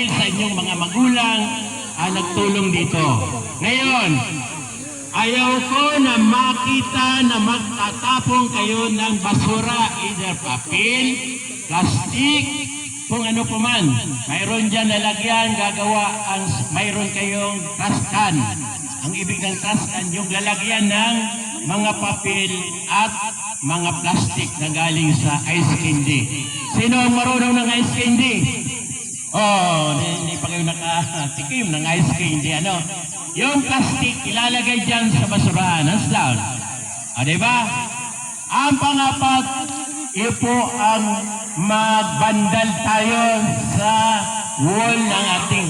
dahil sa inyong mga magulang nagtulong dito. Ngayon, ayaw ko na makita na magtatapong kayo ng basura, either papel, plastic, kung ano po man. Mayroon dyan lalagyan, mayroon kayong trash can. Ang ibig ng trash can, yung lalagyan ng mga papel at mga plastic na galing sa ice candy. Sino ang marunong ng ice candy? Oh, hindi pa kayo nakatikim ng ice candy. Ano? Yung plastic ilalagay dyan sa basurahan. Hands down. Diba? Ang pangapat, po ang magbandal tayo sa wall ng ating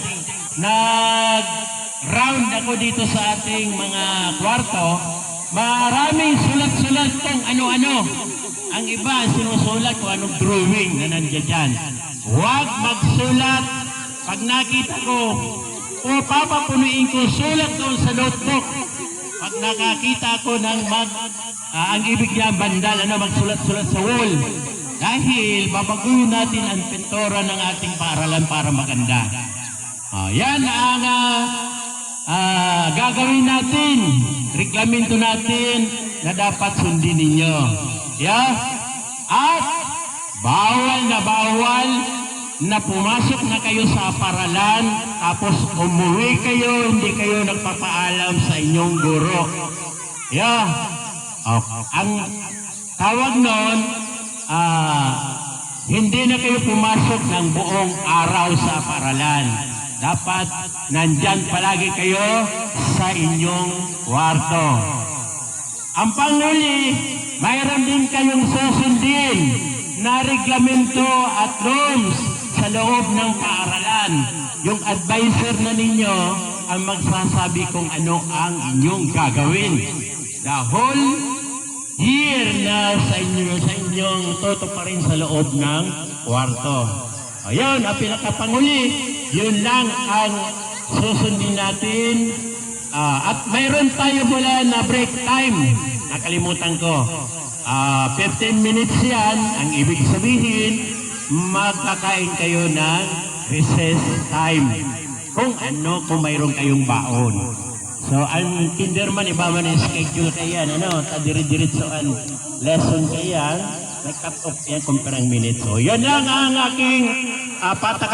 nag-round ako dito sa ating mga kwarto. Maraming sulat-sulat kung ano-ano. Ang iba sinusulat kung anong drawing na nandiyan dyan. Huwag magsulat. Pag nakita ko o papapunuin ko, sulat doon sa notebook. Pag nakakita ko ng ang ibig niya bandal, magsulat-sulat sa wall. Dahil babaguhin natin ang pintura ng ating paaralan para maganda. Yan ang gagawin natin. Reglamento natin na dapat sundin ninyo. At bawal na pumasok na kayo sa paaralan tapos umuwi kayo, hindi kayo nagpapaalam sa inyong guro. Ang tawag nun, hindi na kayo pumasok ng buong araw sa paaralan. Dapat nandyan palagi kayo sa inyong kwarto. Ang panghuli, mayroon din kayong susundin na reglamento at norms sa loob ng paaralan. Yung advisor na ninyo ang magsasabi kung ano ang inyong gagawin. The whole year na sa inyong toto pa rin sa loob ng kwarto. Ayun, ang pinakapanguli, yun lang ang susundin natin. At mayroon tayo mula na break time. Nakalimutan ko. 15 minutes yan. Ang ibig sabihin, magkakain kayo ng recess time. Kung mayroon kayong baon. So, ang kinderman, iba man yung schedule kayan. Tadiri-diritso ang lesson kayan. Nag-cut off yan kung perang minutes. So, yan lang ang aking patak.